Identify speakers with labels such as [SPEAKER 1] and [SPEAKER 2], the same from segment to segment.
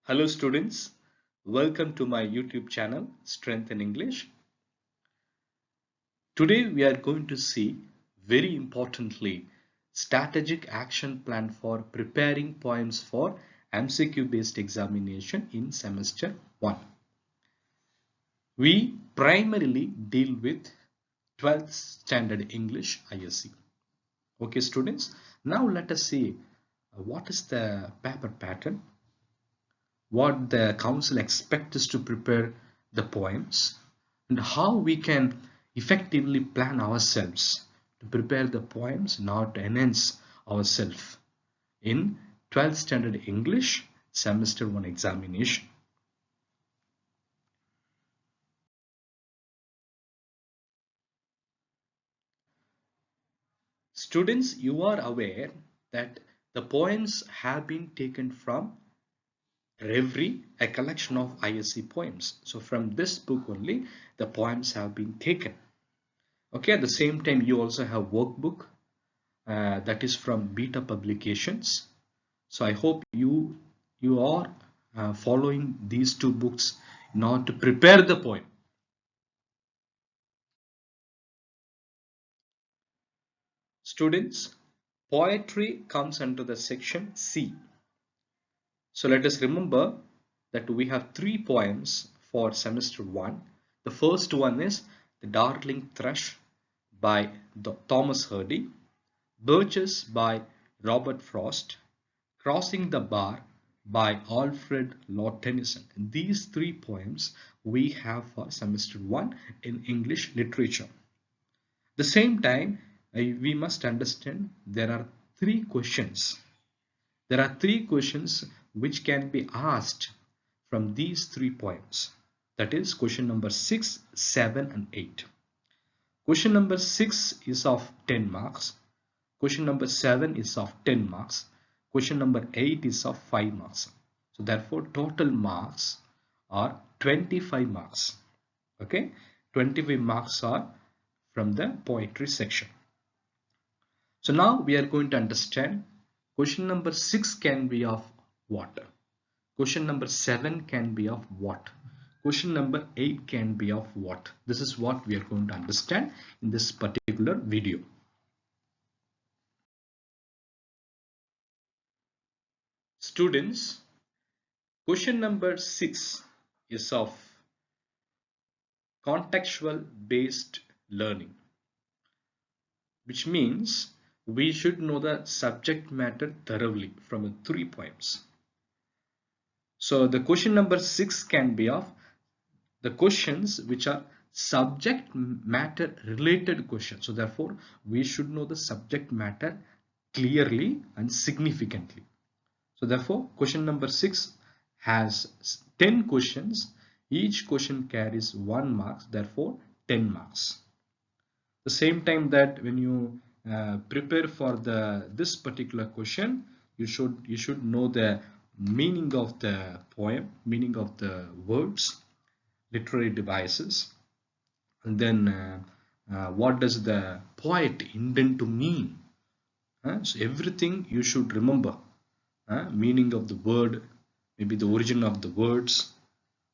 [SPEAKER 1] Hello students, welcome to my YouTube channel Strength in English. Today we are going to see, very importantly, strategic action plan for preparing poems for MCQ based examination in semester 1. We primarily deal with 12th standard English ISC. Okay students, now let us see what is the paper pattern, what the council expects us to prepare the poems, and how we can effectively plan ourselves to prepare the poems, not to enhance ourselves in 12th standard English semester 1 examination. Students, you are aware that the poems have been taken from Reverie, a collection of ISC poems. So from this book only the poems have been taken. Okay, at the same time you also have workbook that is from Beta Publications. So I hope you are following these two books in order to prepare the poem. Students, poetry comes under the section C. So let us remember that we have 3 poems for semester 1. The first one is The Darling Thrush by Thomas Hardy, Birches by Robert Frost, Crossing the Bar by Alfred Lord Tennyson. These 3 poems we have for semester 1 in English literature. The same time, we must understand there are 3 questions. There are 3 questions which can be asked from these 3 poems. That is question number 6, 7 and 8. Question number 6 is of 10 marks. Question number 7 is of 10 marks. Question number 8 is of 5 marks. So therefore total marks are 25 marks. Okay, 25 marks are from the poetry section. So now we are going to understand question number 6 can be of what? Question number 7 can be of what? Question number 8 can be of what? This is what we are going to understand in this particular video. Students, question number 6 is of contextual based learning, which means we should know the subject matter thoroughly from the 3 poems. So the question number 6 can be of the questions which are subject matter related questions. So therefore we should know the subject matter clearly and significantly. So therefore question number 6 has 10 questions. Each question carries 1 mark, therefore 10 marks. The same time that when you prepare for this particular question, you should know the meaning of the poem, meaning of the words, literary devices, and then what does the poet intend to mean. So everything you should remember, meaning of the word, maybe the origin of the words,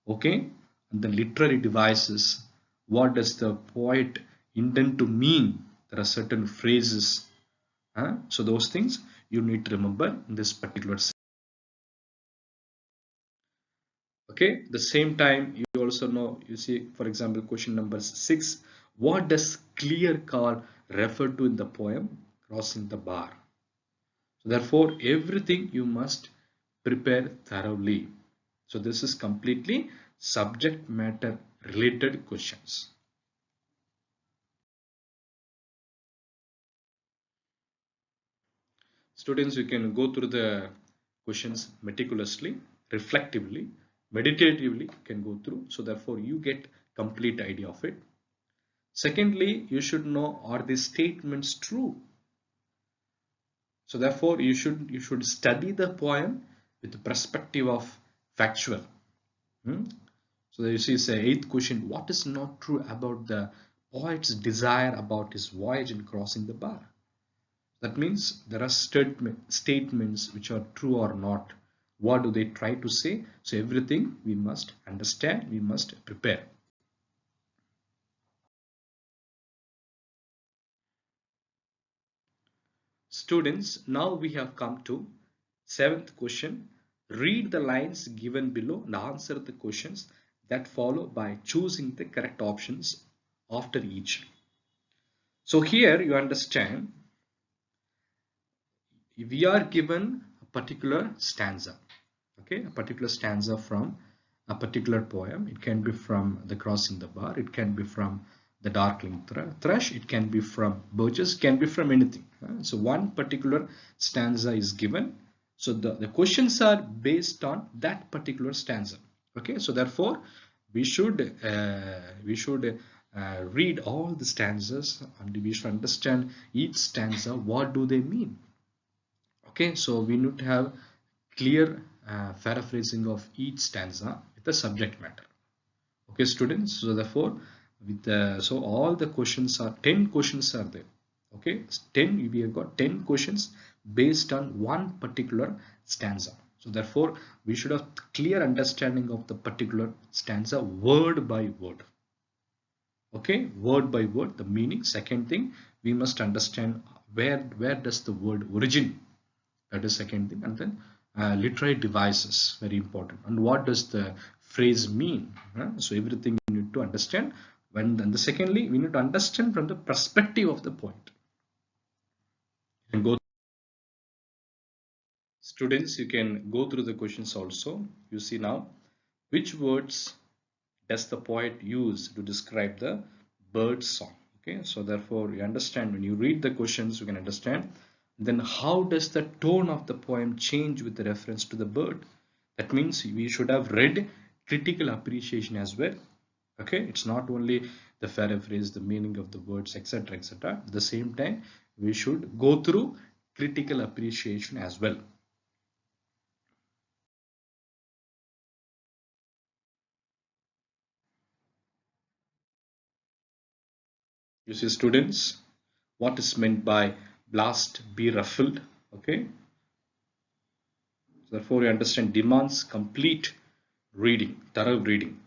[SPEAKER 1] okay, and the literary devices, what does the poet intend to mean. There are certain phrases, so those things you need to remember in this particular section. Okay, the same time you also know, you see, for example, question number 6, what does clear car refer to in the poem Crossing the Bar? So therefore everything you must prepare thoroughly. So this is completely subject matter related questions. Students, you can go through the questions meticulously, reflectively, meditatively, you can go through. So therefore you get complete idea of it. Secondly, you should know, are these statements true? So therefore you should study the poem with the perspective of factual. So you see, say 8th question, what is not true about the poet's desire about his voyage in crossing the bar? That means there are statements which are true or not. what do they try to say. So everything we must understand, we must prepare. Students, now we have come to 7th question. Read the lines given below and answer the questions that follow by choosing the correct options after each. So here you understand, we are given a particular stanza, okay, a particular stanza from a particular poem. It can be from The Crossing the Bar, it can be from The Darkling Thrush, it can be from Burgess, it can be from anything. So one particular stanza is given, so the questions are based on that particular stanza. Okay, so therefore we should read all the stanzas and we should understand each stanza, what do they mean. Okay, so we need to have clear paraphrasing of each stanza with the subject matter. Okay, students, so therefore with the, so all the questions are 10 questions are there. Okay, 10, we have got 10 questions based on one particular stanza. So therefore we should have clear understanding of the particular stanza word by word. Okay, word by word, the meaning. Second thing, we must understand where does the word origin. That is second thing. And then literary devices, very important. And what does the phrase mean? So everything you need to understand. And the secondly, we need to understand from the perspective of the poet. And go, students, you can go through the questions also. You see now, which words does the poet use to describe the bird song? Okay, so therefore you understand, when you read the questions you can understand. Then how does the tone of the poem change with the reference to the bird? That means we should have read critical appreciation as well. Okay, it's not only the paraphrase, the meaning of the words, etc., etc. At the same time we should go through critical appreciation as well. You see, students, what is meant by blast be ruffled? Okay, therefore you understand, demands complete reading, thorough reading.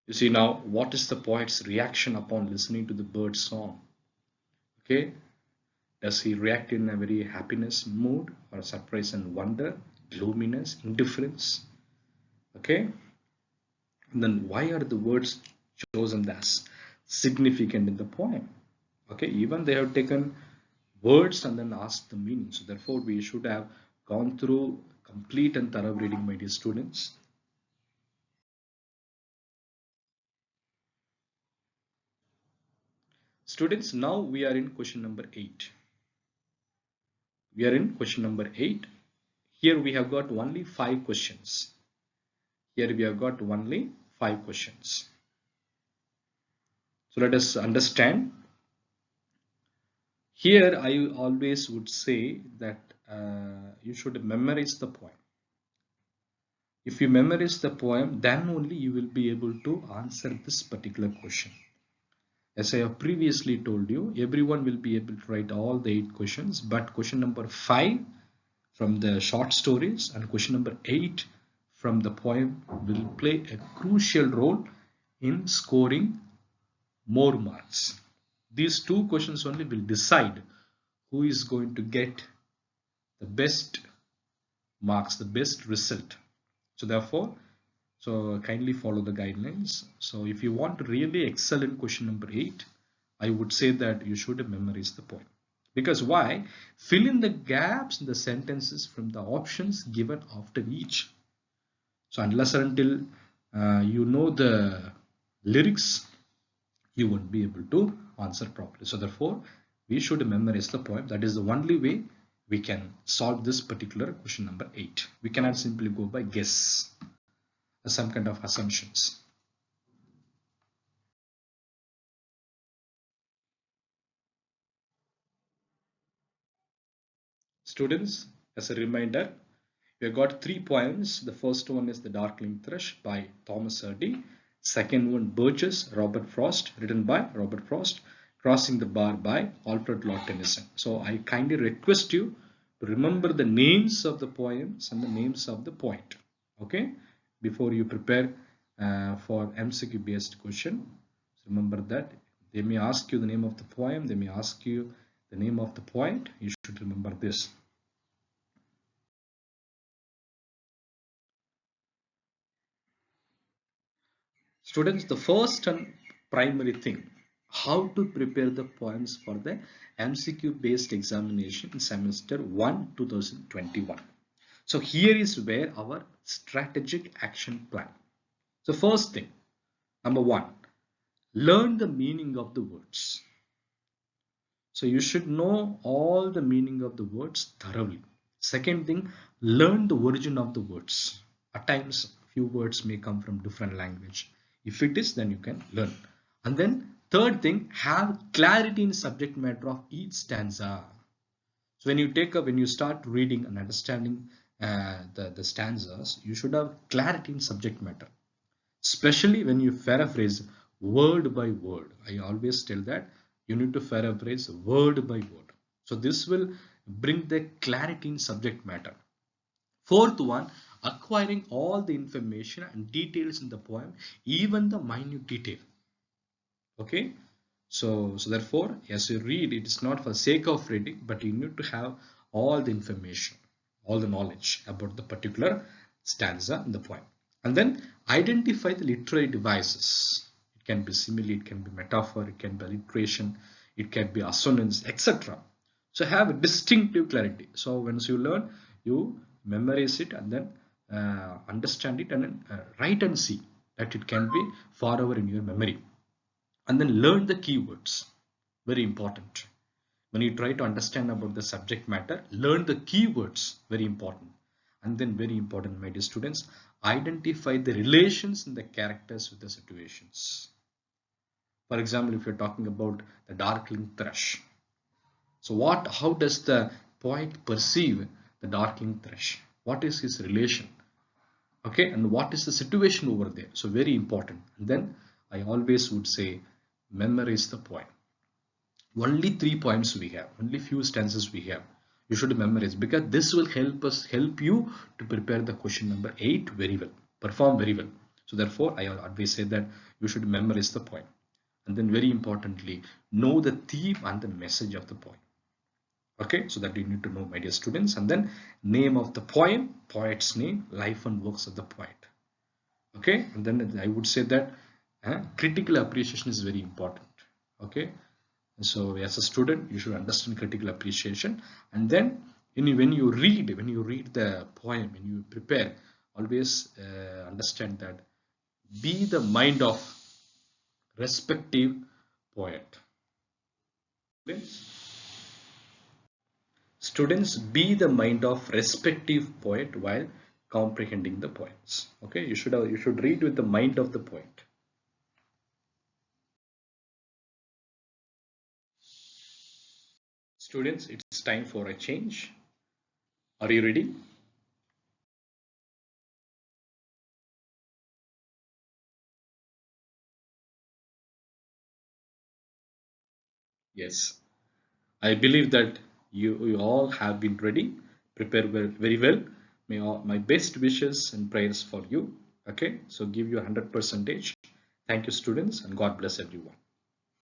[SPEAKER 1] You see now, what is the poet's reaction upon listening to the bird song? Okay, does he react in a very happiness mood, or surprise and wonder, gloominess, indifference? Okay, and then why are the words chosen as significant in the poem? Okay, even they have taken words and then asked the meaning. So therefore we should have gone through complete and thorough reading, my dear students. Students, now we are in question number 8. We are in question number 8. Here we have got only 5 questions. Here we have got only 5 questions. So let us understand. Here I always would say that you should memorize the poem. If you memorize the poem, then only you will be able to answer this particular question. As I have previously told you, everyone will be able to write all the 8 questions, but question number 5 from the short stories and question number 8 from the poem will play a crucial role in scoring more marks. These 2 questions only will decide who is going to get the best marks, the best result. So therefore, so kindly follow the guidelines. So if you want to really excel in question number 8, I would say that you should memorize the poem. Because why? Fill in the gaps in the sentences from the options given after each. So unless or until you know the lyrics, you won't be able to answer properly. So therefore, we should memorize the poem. That is the only way we can solve this particular question number 8. We cannot simply go by guess, some kind of assumptions. Students, as a reminder, we have got 3 poems. The first one is The Darkling Thrush by Thomas Hardy. Second one, Burgess, Robert Frost, written by Robert Frost. Crossing the Bar by Alfred Lord Tennyson. So I kindly request you to remember the names of the poems and the names of the poet. Okay, before you prepare for MCQ based question, remember that they may ask you the name of the poem, they may ask you the name of the poet. You should remember this. Students, the first and primary thing, how to prepare the poems for the MCQ based examination in semester 1 2021. So here is where our strategic action plan. So first thing, number one, learn the meaning of the words. So you should know all the meaning of the words thoroughly. Second thing, learn the origin of the words. At times, few words may come from different language. If it is, then you can learn. And then third thing, have clarity in subject matter of each stanza. So when you start reading and understanding the stanzas, you should have clarity in subject matter. Especially when you paraphrase word by word. I always tell that you need to paraphrase word by word. So this will bring the clarity in subject matter. Fourth one, acquiring all the information and details in the poem, even the minute detail. Okay. So therefore, as you read, it is not for the sake of reading, but you need to have all the information, all the knowledge about the particular stanza in the poem. And then identify the literary devices. It can be simile, it can be metaphor, it can be alliteration, it can be assonance, etc. So have a distinctive clarity. So once you learn, you memorize it and then understand it and then write and see that it can be forever in your memory. And then learn the keywords. Very important. When you try to understand about the subject matter, learn the keywords. Very important. And then very important, my dear students, identify the relations in the characters with the situations. For example, if you're talking about the darkling thrush, so how does the poet perceive the darkling thrush? What is his relation? Okay, and what is the situation over there? So very important. And then I always would say, memorize the poem. Only 3 poems we have, only few stanzas we have. You should memorize, because this will help you to prepare the question number 8 very well, perform very well. So therefore, I always say that you should memorize the poem. And then very importantly, know the theme and the message of the poem. Okay, so that you need to know, my dear students. And then name of the poem, poet's name, life and works of the poet. Okay, and then I would say that critical appreciation is very important. Okay, so as a student, you should understand critical appreciation. And then when you read the poem, when you prepare, always understand that be the mind of respective poet. Students, be the mind of respective poet while comprehending the poems. Okay, you should read with the mind of the poet. Students, it's time for a change. Are you ready? Yes. I believe that you all have been ready, prepare very well. My best wishes and prayers for you. Okay, so give you 100%. Thank you, students, and God bless everyone.